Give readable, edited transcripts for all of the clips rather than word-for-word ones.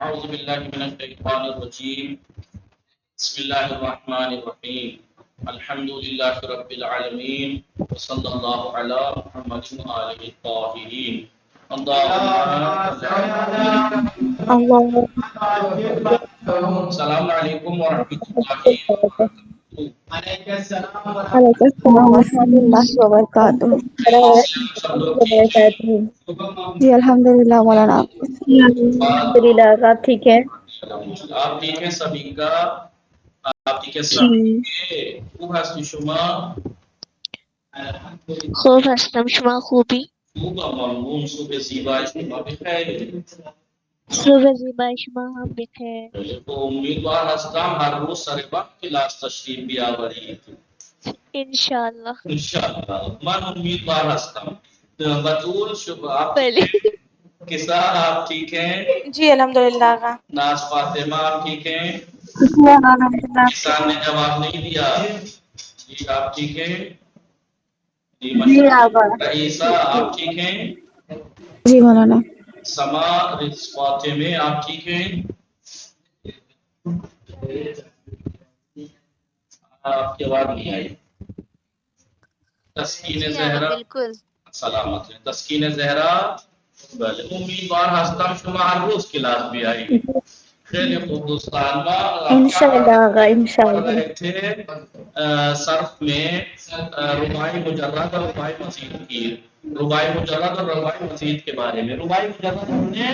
أعوذ بالله من الشيطان الرجيم بسم الله الرحمن الرحيم الحمد لله رب العالمين وصلى الله على محمد وآله الطاهرين اللهم اللہ السلام علیکم ورحمۃ اللہ وبرکاتہ. علیکم السلام ورحمۃ اللہ وبرکاتہ. سب لوگ ٹھیک ہیں؟ جی الحمدللہ مولانا. الحمدللہ آپ ٹھیک ہیں؟ آپ ٹھیک ہیں سبھی کا؟ آپ ٹھیک ہے جی سبھی کے؟ خوب هستی شما؟ خوب هستم، شما خوبی؟ خوب ممنون. صبح زیبای شما بخیر. صبح زیبای شما هم بخیر. تو امیدوار هستم هر روز سر وقت کلاس تشریف بیاورید انشاءاللہ. انشاءاللہ. من امیدوار هستم. بطول شما آپ بله. کسا آپ ٹھیک ہیں؟ جی الحمدللہ آقا. ناز فاطمہ آپ ٹھیک ہیں؟ جی الحمدللہ. کسان نے جواب نہیں دیا. جی آپ ٹھیک ہیں؟ جی جی آقا. رئیسہ آپ ٹھیک ہیں؟ جی مولانا. سما فاطمہ آپ ٹھیک ہیں؟ آپ کی آواز نہیں آئی. تسکین جی آقا زہرا بالکل. سلامت ہے. تسکین زہرا بله امیدوار هستم شما هر روز کلاس بیایید. خیلی خوب دوستان. ما انشاءاللہ آقا پڑھ انشاءاللہ. رہے تھے صرف میں رباعی مجرد اور رباعی مزید کی. رباعی مجرد اور رباعی مزید کے بارے میں. رباعی مجرد ہم نے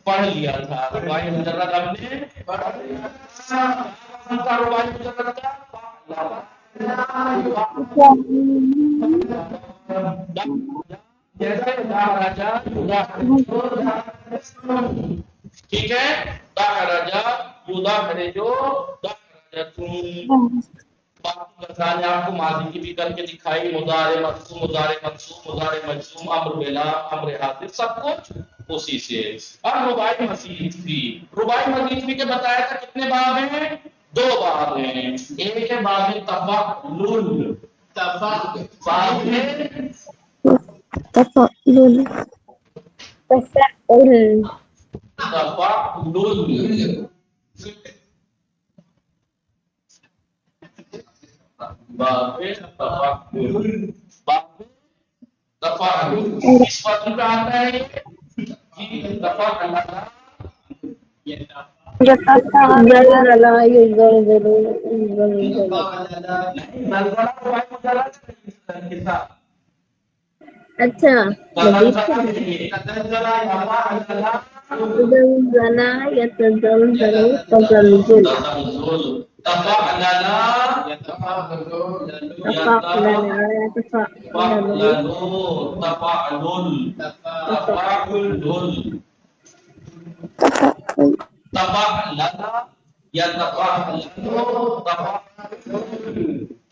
پڑھ لیا تھا. رباعی مجرد ہم نے پڑھ لیا تھا. رباعی مجرد کا جیسے راجا ٹھیک ہے. راجا یودا کرے جو باقی آپ کو ماضی کی بھی کر کے دکھائی. مضارع مرفوع مضارع منصوب مضارع مجزوم امر بلا امر حاضر سب کچھ اسی سے. اور رباعی مزید بھی. رباعی مزید بھی کے بتایا تھا کتنے باب ہیں؟ 2 باب ہیں. ایک ہے باب تفعل. باب ہے تفضل. تفعل. تفعل. باب تفعل. باب تفعل اس وقت کا آتا ہے. جی تفعل زلزلہ یزلزل اچھا مزید زلزلہ یتزلزل تزلزل. تفعلنا تفعلنا يتفعلن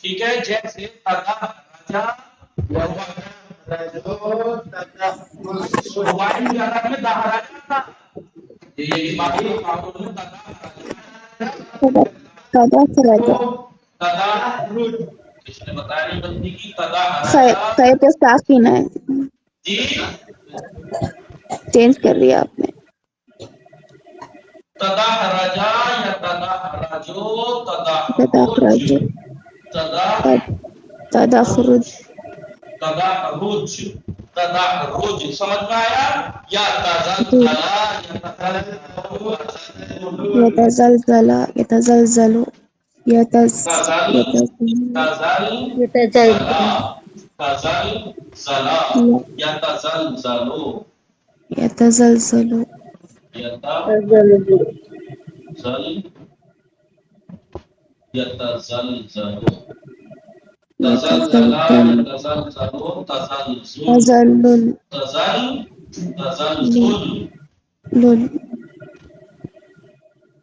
ٹھیک ہے. جیسے کس نے بتایا نہیں بندی کی خیر پہ ساکن ہے. جی چینج کر دیا آپ نے. تدحرجا یا تدحرجو تدخرج تدحرج تدخرج تدحرج تدحرج سمجھ میں آیا؟ یا تزلزلا يتزلزل يتزلزل تزلزلا تزلزلا يتزلزلو يتزلزل يتزلزل يتزلزلو تزلزلا يتزلزلو تزلزل تزلل تزلزل.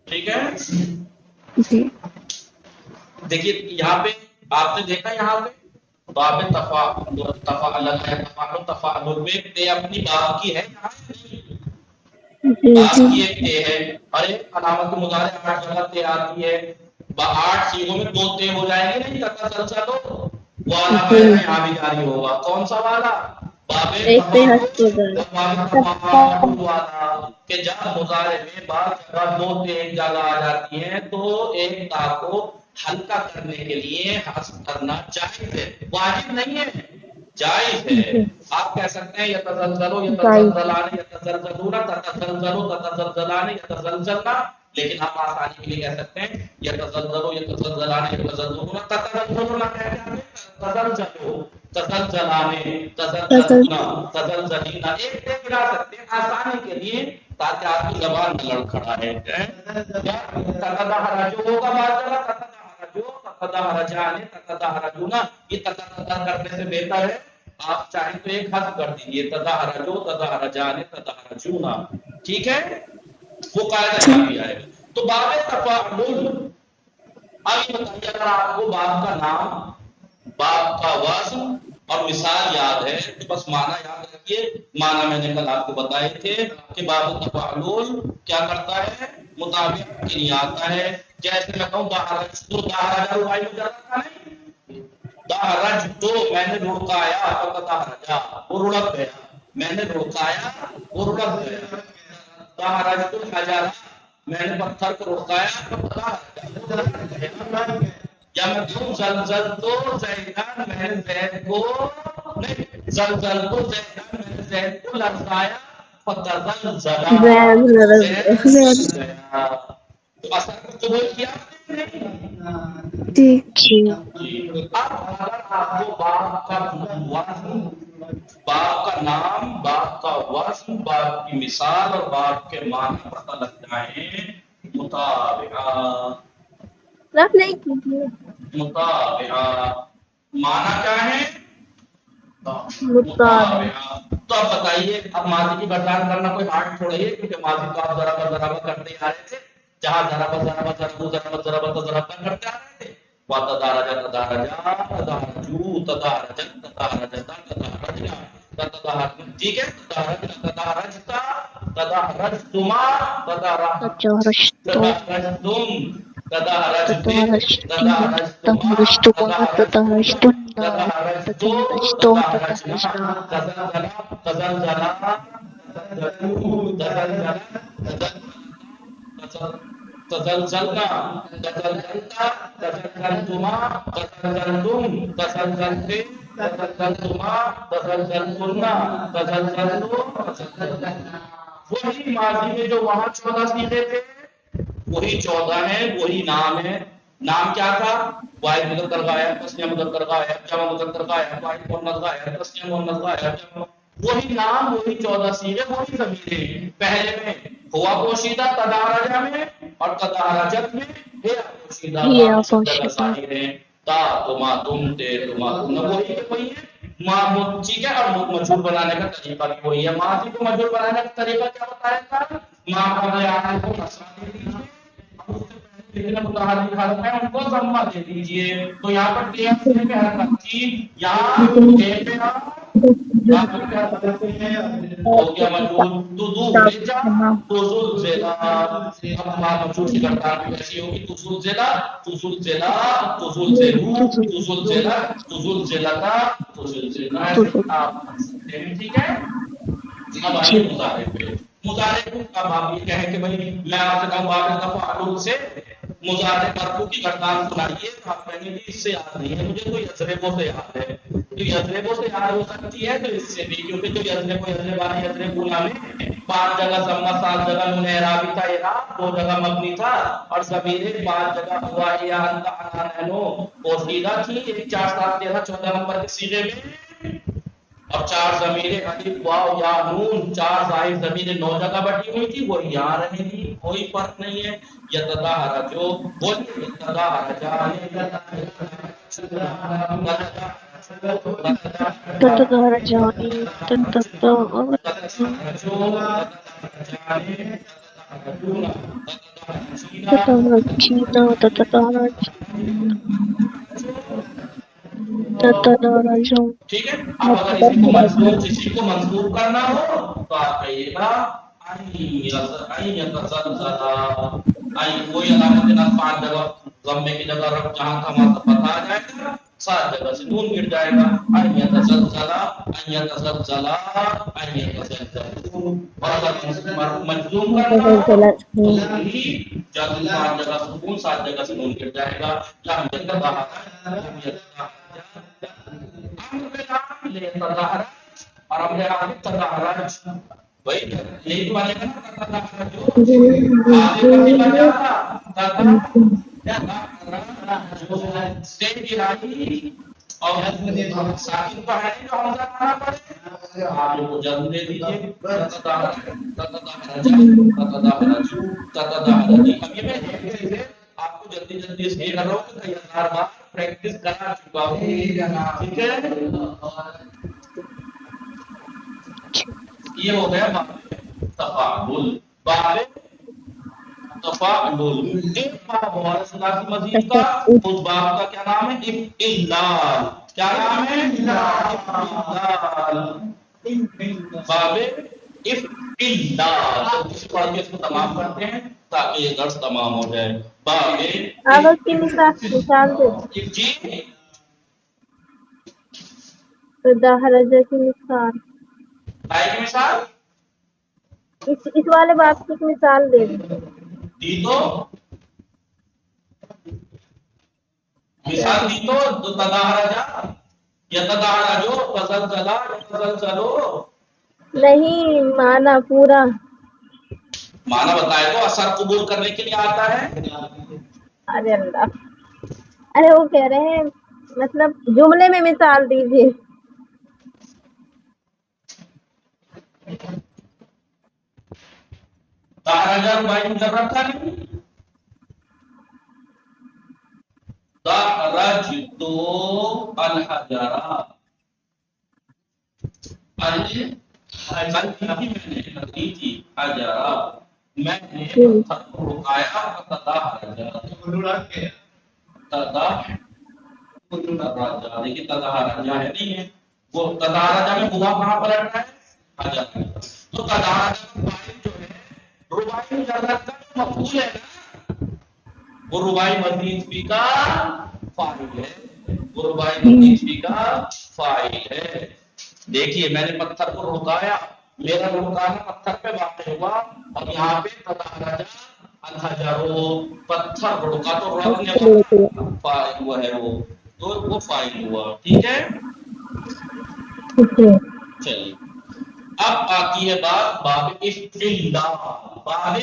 ٹھیک ہے. جی دیکھیے یہاں پہ آپ نے دیکھا یہاں پہ باب تفعل میں تے اپنی باب کی ہے. باب جی کی ایک تے ہے. ارے علامت مضارع 8 جگہ تے آتی ہے. 8 چیزوں میں 2 تے ہو جائیں گے. نہیں کرتا چل چلو وہ والا جی قاعدہ یہاں بھی جاری ہوگا. کون سا والا؟ ایک پہ حذف ہو جائے تفاعل والا کہ جب مضارع میں بعض جگہ دو سے ایک جگہ آ جاتی ہیں تو ایک تا کو ہلکا کرنے کے لیے حذف کرنا جائز ہے، واجب نہیں ہے، جائز ہے۔ آپ کہہ سکتے ہیں یتزلزلو یتزلزلان یتزلزلون تتزلزلو تتزلزلان یتزلزلنا، لیکن ہم آسانی کے لیے کہہ سکتے ہیں یتزلزلو یتزلزلان یتزلزلون تتزلزلون، تتزلزلو تزلزلانے تزلزلنا تزلزلینا، ایک پہ ملا سکتے ہیں آسانی کے لیے تاکہ آپ کی زبان نہ لڑکھڑائے۔ تتدحرجو ہوگا بعض جگہ تتدحرجو تتدحرجانے تتدحرجونا، یہ تتدحرج کرنے سے بہتر ہے آپ چاہیں تو ایک حذف کر دیجئے تتدحرجو تتدحرجانے تتدحرجونا، ٹھیک ہے، وہ قاعدہ یہاں بھی آئے گا۔ تو باب تفاعل، اب یہ بتائیے اگر آپ کو باب کا نام، باب کا وزن اور مثال یاد ہے تو بس معنی یاد رکھیے۔ معنی میں نے کل آپ کو بتائے تھے کہ باب تفاعل کیا کرتا ہے، مطابق کے لیے آتا ہے۔ جیسے میں کہوں دہرج تو دہرج روائی مجرد کا نہیں، دہرج تو میں نے لڑکایا تو دہرجا وہ لڑک گیا، میں نے لڑکایا وہ لڑک گیا۔ دہرج تو حجر میں نے پتھر کو لڑکایا تو دہرجا، یا میں کہوں زلزل تو زیدان میں نے زید کو نہیں، زلزل تو زیدان میں نے زید کو لرزایا فتزلزلا زید گیا، تو اثر کو قبول کیا جی جی۔ اب اگر آپ کو باب کا وزن، باب کا نام، باب کا وزن، باب کی مثال اور باب کے معنی پتہ لگ جائیں، مطابعہ رف نہیں کیجیے، مطابعہ معنی کیا ہے؟ مطابعہ۔ تو اب بتائیے، اب ماضی کی پہچان کرنا کوئی ہارڈ تھوڑا ہی ہے، کیونکہ ماضی کو آپ ذرا کرتے آ رہے تھے، جہاں ذرا کرتے آ رہے تھے، وَتَدَارَجَ تَدَارَجَا تَدَارَجُو تَدَارَجَت تَدَارَجَتَ تَدَارَجْنَا تَدَارَجْنَا، ٹھیک ہے، تَدَارَجْنَا تَدَارَجْتَا تَدَارَجْتُمَا تَدَارَجْتُمْ تزلزلنا تزلزلتا تزلزلتما تزلزلتم تزلزلتے تزلزلتما تزلزلتنا تزلزلتم تزلزلنا، وہی ماضی میں جو وہاں 14 صیغے تھے وہی 14 ہیں، وہی نام ہے۔ نام کیا تھا؟ واحد مذکر غائب، تسنیہ مذکر غائب، جمع مذکر غائب، واحد مؤنث غائب، تسنیہ مؤنث غائب، جمع، وہی نام، وہی 14 صیغے، وہی ضمیریں۔ پہلے میں ہوا پوشیدہ تدارجہ میں اور تدارجت میں ہیا پوشیدہ ظاہر ہے، تا تما تم تے تما تم، وہی کے وہی ہے۔ ٹھیک ہے، اور مجھول بنانے کا طریقہ بھی وہی ہے۔ ماضی کو مجھول بنانے کا طریقہ کیا بتایا تھا؟ ماں کا بیان کو نصب دے دیجیے، اب اس سے پہلے جتنے متحرک حرف ہیں ان کو ضمہ دے دیجیے۔ تو یہاں پر ٹیپ سے میں حرکت تھی، یہاں ٹیپ پہ یہاں پر کیا کرتے ہیں، ہو گیا مجھول تدو رجا تزل زلا، اب مجھول کی گردان بھی ایسی ہوگی، تزل زلا تزل زلا تزل زلو تزل زلا تزل زلتا تزل زلا، ٹھیک ہے۔ اب آئیے مضارع پہ۔ مضارع کو اب آپ یہ کہیں کہ بھائی میں آپ سے کہوں باب تفاعل سے مضارع مرفوع کی گردان سنائیے، تو آپ کہیں گے اس سے یاد نہیں ہے مجھے، تو یضربو سے یاد ہے۔ تو یضربو سے یاد ہو سکتی ہے تو اس سے بھی، کیونکہ جو یضربو یضربان یضربونا میں 5 جگہ ضمہ، 7 جگہ نون اعرابی تھا، اعراب 2 جگہ مبنی تھا، اور ضمیر 5 جگہ ہوا یا انت انا نحنو پوشیدہ تھی، 1 4 7 13 14 نمبر کے صیغے میں، اور 4 ضمیریں الف واو یا نون، 4 ظاہر ضمیریں 9 جگہ بٹی ہوئی تھی، وہ یہاں رہے گی، کوئی فرق نہیں ہے۔ یتدارجو بولیے یتدارجان تتدارجانی تتدارجینا تتدارجون، ٹھیک ہے۔ اب اگر اسی کو منصوب، کسی کو منصوب کرنا ہو تو آپ کہیے گا کوئی علامت نصب 5 جگہ ضمے کی جگہ رکھ، جہاں تھا وہاں پتہ آ جائے گا، 7 جگہ سے نون گر جائے گا. ان یتزلزلا، ان یتزلزلا، ان یتزلزل. اور اگر مجزوم کرنا ہو تو بھی جب 5 جگہ سکون 7 جگہ سے نون گر جائے گا. لم یتظاہر، لم یتظاہر، امر بلام لے تظاہر، اور امر عادت تظاہرج. وہی یہی تو بنے گا نا تظاہرج جو آگے کا بھی بن جاتا اور ساکن کا ہے جو حمزہ کھانا پڑے آپ کو جلد دے دیجئے. اب یہ میں آپ کو جلدی جلدی اس لیے کر رہا ہوں کہ کئی ہزار بار پریکٹس کرا چکا ہوں. ٹھیک ہے، یہ ہو گیا باب تفاعل. باب تفاعل ایک باب اور ثلاثی مزید کا، اس باب کا کیا نام ہے؟ افعال. کیا نام ہے؟ افعال. باب افعال. اس پڑھ کے اس کو تمام کرتے ہیں تاکہ یہ درس تمام ہو جائے. باب آپ اس کی مثال دے جی تظاہرج کی مثال، کی مثال اس والے بات کی مثال دے دیں. دی تو مثال دی تو تظاہرجا یا تظاہرجو تزلزلا تزلزلو. نہیں معنی پورا. معنی بتائے تو اثر قبول کرنے کے لیے آتا ہے. ارے اللہ، ارے وہ کہہ رہے ہیں مطلب جملے میں مثال دیجیے. تظاہرجا بھائی مجرد تھا نہیں. تحرجتو الحجرا. میں نے پتھر کو رکایا. لیکن تظاہرجا ہے نہیں ہے. وہ تظاہرجا میں مضاف کہاں پر رہتا ہے؟ حجر. تو تظاہرجا کا فاعل جو ہے رباعی مجرد کا مفعول ہے نا، وہ رباعی مزید فی کا فاعل ہے. وہ رباعی مزید فی کا فاعل ہے. دیکھیے میں نے پتھر کو رکایا، میرا رکانا پتھر پہ واقع ہوا، اور یہاں پہ تظاہرجا الحجر، پتھر رکا تو رکنے والا فاعل ہوا ہے، وہ فاعل ہوا. ٹھیک ہے، چلیے اب آتی ہے بات باب افعال. باب افعال.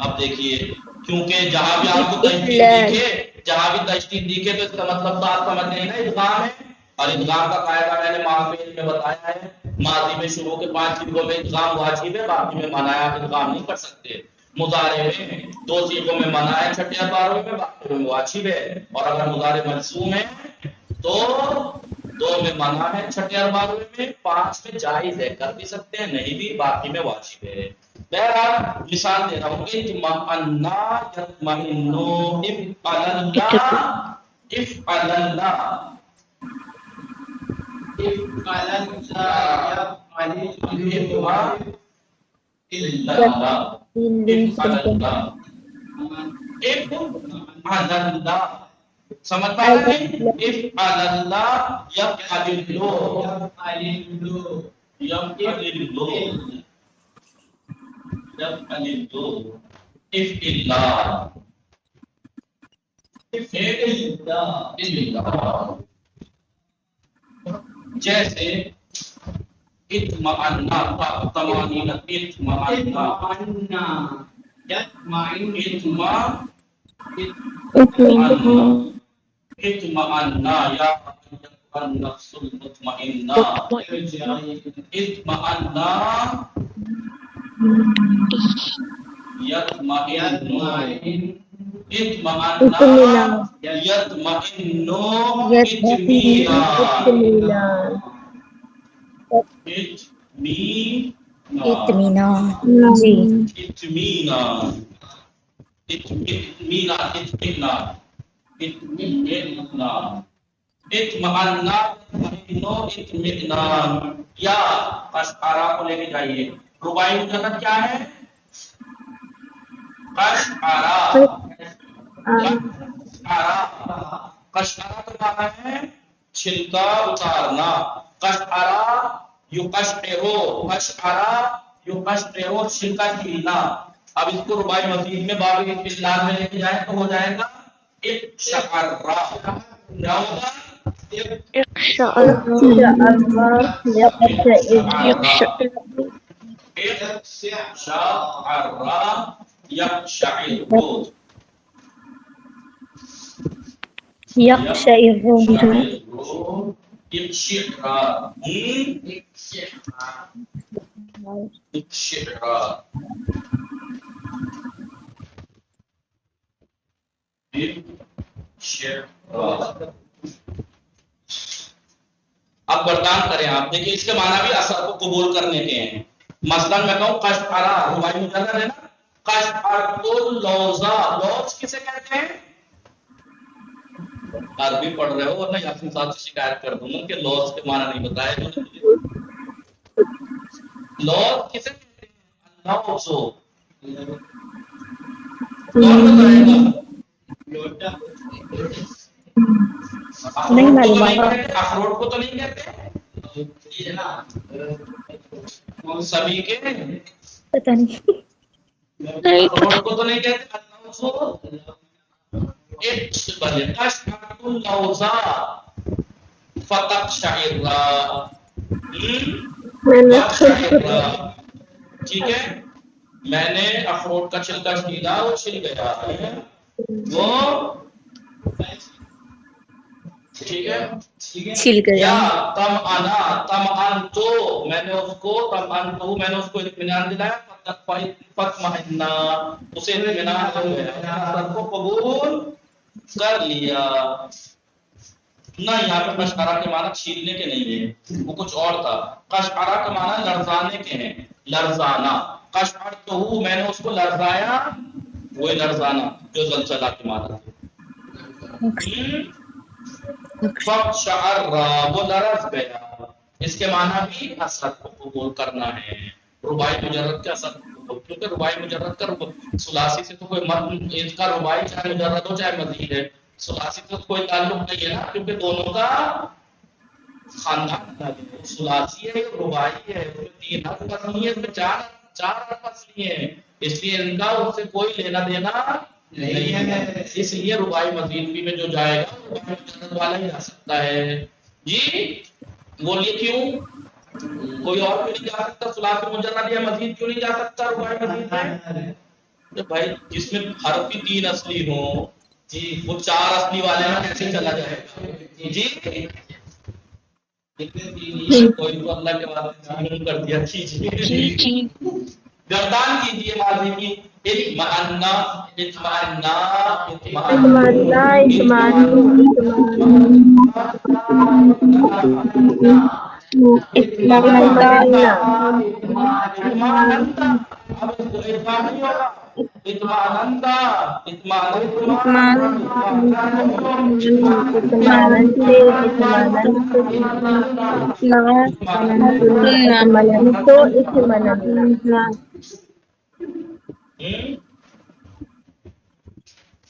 اب دیکھیے کیونکہ جہاں بھی آپ کو تشدید دکھے تو اس کا مطلب تو آپ سمجھ نہیں نا ادغام ہے. اور ادغام کا قاعدہ میں نے ماضی میں بتایا ہے. ماضی میں شروع کے 5 صیغوں میں ادغام واجب ہے، باقی میں منع ہے، آپ ادغام نہیں کر سکتے. مضارع میں 2 صیغوں میں منع ہے، چھٹے ادواروں میں، باقی میں واجب ہے. اور اگر مضارع مجزوم ہے تو 2 میں منع ہے، چھٹے ادواروں میں، 5 میں جائز ہے، کر بھی سکتے ہیں، نہیں بھی، باقی میں واجب ہے. بہرحال مثال دے رہا ہوں. اطمئنا یطمئنو افعلنا افعلنا سمجھ پا رہے ہیں؟ افعلنا یفعلو یفعلو جیسے اطمئنا تمانین اطمئنا اطمئنا یا النفس المطمئنہ اطمئنا یطمئنو اطمئنا یطمئنو اطمینان. جی اطمینان یا اشعرا کو لے کے جائیے. رباعی مجرد کیا ہے؟ اشعرا. قشعرہ کا معنی ہے چھلکا اتارنا. قشعرہ یقشعرو، قشعرہ یقشعرو چھلکا چھیلنا. اب اس کو رباعی مزید میں باب استدلال میں لے کے جائیں تو ہو جائے گا اقشعرہ. کیا ہوگا؟ اب بردان کریں آپ دیکھیں اس کے معنی بھی اثر کو قبول کرنے کے ہیں. مثلا میں کہوں قشعرہ رباعی مجرد ہے نا. قشعرۃ اللوز، لوز کسے کہتے ہیں؟ عربی پڑھ رہے ہو ورنہ یاسین صاحب سے شکایت کر دوں گا کہ لوز کے معنی نہیں بتائے. لوز کسے کہتے ہیں؟ اللوز کون بتائے گا؟ نہیں معلوم ہے. اخروٹ کو تو نہیں کہتے سبھی کے، پتہ نہیں. اخروٹ کو تو نہیں کہتے. قشعرۃ اللوز فتقشعر، ٹھیک ہے. میں نے اخروٹ کا چھلکا چھیلا وہ چھل گیا وہ، ٹھیک ہے. چھل گیا. یا طمأنا، طمأن تو میں نے اس کو، طمأن تو میں نے اس کو اطمینان دلایا. فطمئنا اسے اطمینان ہو گیا، سب کو قبول کر لیا. نہ یہاں پہ قشعرہ کے معنی چھیلنے کے نہیں ہے، وہ کچھ اور تھا. قشعرہ کا معنی لرزانے کے ہیں، لرزانا. قشعرتہ میں نے اس کو لرزایا، وہی لرزانا جو زلزلہ کے معنی ہے. فقشعر وہ لرز گیا. اس کے معنی بھی اثر کو قبول کرنا ہے، رباعی مجرد کا اثر کو، کیونکہ رباعی مجرد کا ثلاثی سے تو کوئی اس کا رباعی چاہے مجرد ہو چاہے مزید ہے، ثلاثی سے کوئی تعلق نہیں ہے نا، کیونکہ دونوں کا خاندان ثلاثی ہے رباعی ہے. اس میں 3 حرف اصلی ہے، اس میں 4 حرف اصلی ہیں، اس لیے ان کا اس سے کوئی لینا دینا نہیں ہے. اس لیے رباعی مزید بھی میں جو جائے گا رباعی مجرد والا ہی جا سکتا ہے. جی بولیے کیوں کوئی اور کیوں نہیں جا سکتا؟ ثلاثی مجرد یا مزید کیوں نہیں جا سکتا رباعی مزید میں؟ بھائی جس میں حرف بھی 3 اصلی ہوں جی وہ 4 اصلی والے میں کیسے چلا جائے گا؟ جی کوئی تو اللہ کے بعد کر دیا. کیجیے گردان کیجیے ماضی کی. اطمئنا اطمئنا اطمئنا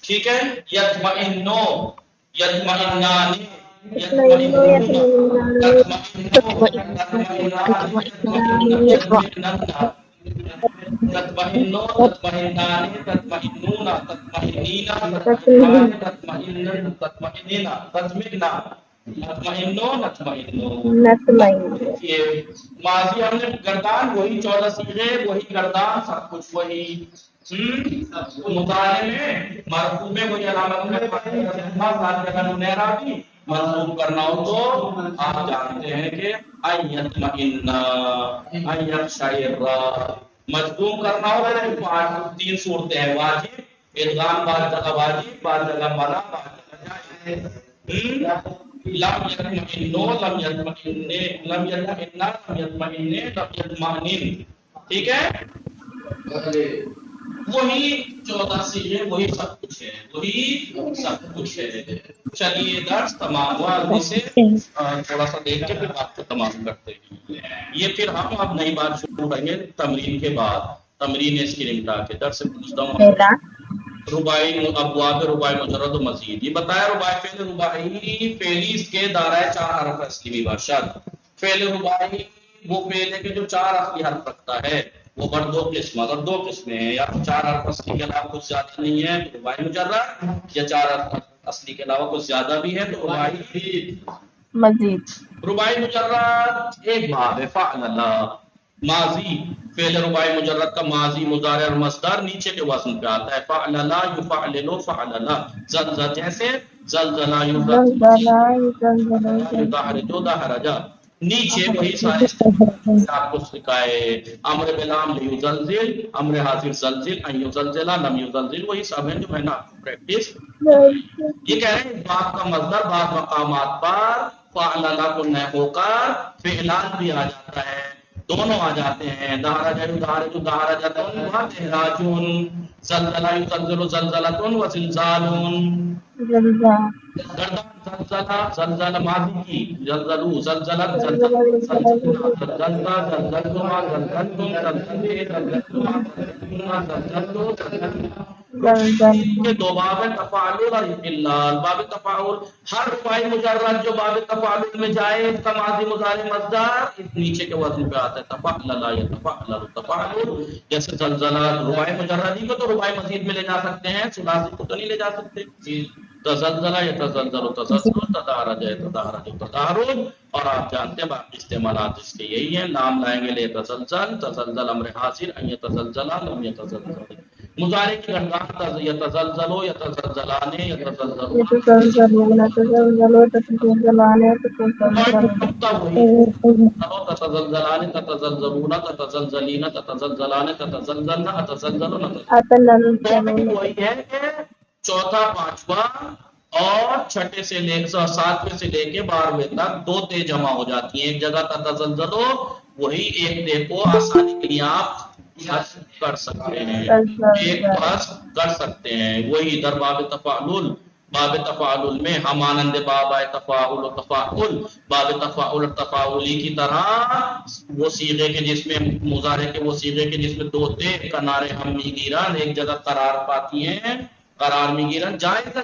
ٹھیک ہے. یطمئنو یطمئنانی ماضی ہم نے گردان وہی 14 صیغے وہی گردان سب کچھ وہی. مضارع میں مرفوع میں وہی علامت منصوب کرنا ہو تو آپ جانتے ہیں کہ مجزوم کرنا ہو تو 3 صورتیں ہیں، واجب، ادغام بعض جگہ واجب بعض جگہ منع بعض جگہ جائز. لم یطمئنو لم یطمئننے لم یطمئننا لم یطمئننے لم یطمئنن، ٹھیک ہے. وہی 14 صیغے وہی سب کچھ ہے، وہی سب کچھ ہے. چلیے درس تمام ہوا. اسے تھوڑا سا دیکھ کے پھر بات کو تمام کرتے ہیں. یہ پھر ہم اب نئی بات شروع کریں گے تمرین کے بعد. تمرین اسکرین لا کے درس سے پوچھتا ہوں رباعی ابواب رباعی مجرد و مزید. یہ بتایا رباعی فعل رباعی فعلی اس کے دارائے 4 حرف اصلی بھی باشد. فعل رباعی وہ فعل ہے کہ جو 4 اصلی حرف رکھتا ہے. وہ بڑھ 2 قسم، اگر 2 قسمیں ہیں، یا 4 حرف اصلی کے علاوہ کچھ زیادہ نہیں ہے تو رباعی مجرد، یا 4 حرف اصلی کے علاوہ کچھ زیادہ بھی ہے تو رباعی مزید. رباعی مجرد ایک باب ہے. فعلل ماضی فعل رباعی مجرد کا ماضی مضارع اور مصدر نیچے کے وزن پہ آتا ہے. فعلل یفعلل فعلل. زلزل جیسے زلزلہ یدحرج دحرج. نیچے وہی سارے آپ کو سکھائے. امر بلام لیزلزل، امر حاضر زلزل، ان یزلزل لم یزلزل، وہی سب ہیں جو میں نے آپ کو پریکٹس. یہ کہہ رہے ہیں اس بات کا مصدر بعض مقامات پر فعلل کو نہ ہو کر فعلان بھی آ جاتا ہے، دونوں آ جاتے ہیں. دحرج یدحرج دحرجۃ و دحراجٌ، زلزلہ یزلزل زلزلۃ و زلزال. زلزال. گردان زلزلہ زلزلہ ماضی کی، زلزلو زلزلت زلزلت زلزلنا زلزلتا زلزلتما زلزلتم زلزلتے زلزلتما زلزلتنا زلزلتو زلزلنا. کے دو باب ہیں، تفاعل اور افعال. باب تفاعل ہر فاعل مجرد جو باب تفاعل میں جائے اس کا ماضی مضارع مصدر اس نیچے کے وزن پہ آتا ہے. تفعلل یتفعلل تفاعل. جیسے زلزلہ رباعی مجرد ہی کو تو رباعی مزید میں لے جا سکتے ہیں، ثلاثی کو تو نہیں لے جا سکتے. تزلزلہ یتزلزل تزلزل، تدحرج یتدحرج تدحرج. اور آپ جانتے ہیں باقی استعمالات اس کے یہی ہیں. نام لائیں گے لے تزلزل، تزلزل امر حاضر، ان یتزلزل لم یتزلزل. مضارع کی گردان یتزلزل یتزلزلان یتزلزلون. يتزلزلون تزلزلوا تتزلزلان تتزلزلان تتزلزلون تتزلزلین تتزلزلان تتزلزلن اتزلزلن. أتزلزلون. وہی ہے کہ چوتھا، پانچواں اور چھٹے سے لے کر 7ویں سے لے کے 12ویں تک 2 تے جمع ہو جاتی ہیں ایک جگہ. تتزلزلو وہی ایک تے کو آسانی کے لیے آپ حذف کر سکتے ہیں، ایک کو حذف کر سکتے ہیں. وہی در باب تفاعل. باب تفاعل میں ہم مانند باب تفاعل و تفاعل، باب تفاعل اور تفاعلی کی طرح وہ صیغے کے جس میں مضارع کے وہ صیغے کے جس میں 2 تے کنارے ہم میگیران ایک جگہ قرار پاتی ہیں. قرار میگیران جائز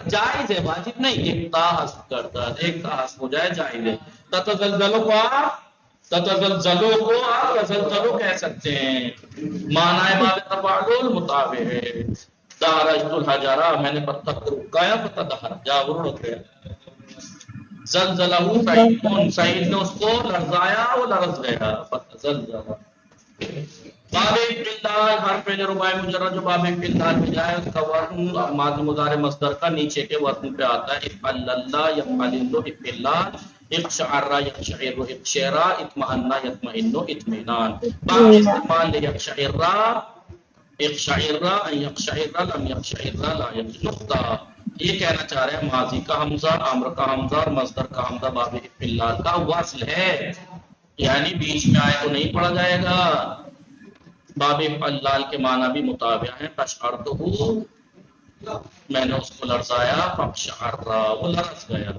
ہے، واجب نہیں. ایک تا حذف کرتا ہے، ایک تا حذف ہو جائے جائز ہے. تتزلزلو کو آپ تزلزلو کہہ سکتے ہیں. معنی باب تفاعل مطابق ہے. دحرجت الحجرہ، میں نے پتھر کو رکایا فتدحرجا، وہ رک گیا. زلزلہ سعید، سعید نے اس کو لرزایا، وہ لرز گیا. فتزلزل. باب افعال ہر فعل رباعی مجرد جو باب افعال میں جائے اس کا وزن ماضی مضارع مصدر کا نیچے کے وزن پہ آتا ہے. افعلل یفعلل افعلال، اقشعر یقشعر اقشعرا، اطمئن یطمئن اطمئنان. باب استعمال یقشعر اقشعر ان یقشعر لم یقشعر لا نقطہ. یہ کہنا چاہ رہے ہیں ماضی کا حمزہ، امر کا حمزہ اور مصدر کا حمزہ باب افعال کا وصل ہے، یعنی بیچ میں آئے تو نہیں پڑھا جائے گا. باب افعال کے معنی بھی مطابق ہیں. قشعرتہ، میں نے اس کو لرزایا، فقشعر، وہ لرز گیا.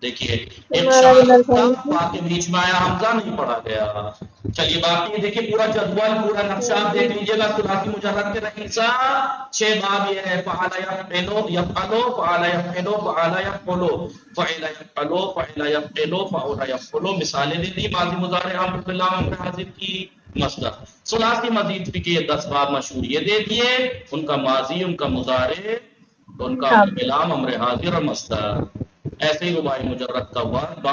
دیکھیے کے بیچ میں آیا حمزہ نہیں پڑھا گیا. چلیے باقی دیکھیے پورا جدول پورا نقشہ آپ دیکھ لیجیے گا. ثلاثی مجرد کے رئیسہ 6 باب یہ ہے. فعل یفعلو یفعلو فعل یفعلو فعل یفعلو فعل یفعلو فعل یفعلو فعل یفعلو. مثالیں دے دی ماضی مضارع امر باللہ امر حاضر کی مصدر. ثلاثی مزید بھی کے 10 باب مشہور یہ دے دیے، ان کا ماضی، ان کا مضارع، ان کا امر باللہ امر حاضر اور مصدر. ایسے ہی رباعی مجرد کا باب،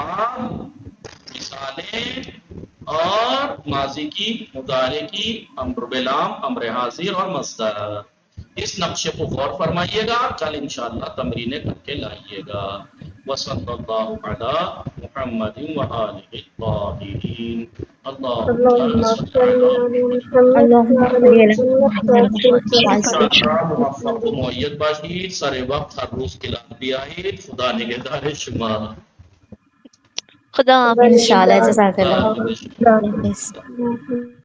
مثالیں اور ماضی کی، مضارع کی، امر باللام، امر حاضر اور مصدر. اس نقشے کو غور فرمائیے گا، کل انشاءاللہ تمرینیں کر کے لائیے گا. وصلی اللہ علی محمد وآلہ الطاہرین. اللهم صل موفق و معید باشید. سر وقت ہر روز کلاس بھی آئید. خدا نگہدار شما. خدا حافظ. انشاءاللہ. جزاک اللہ. على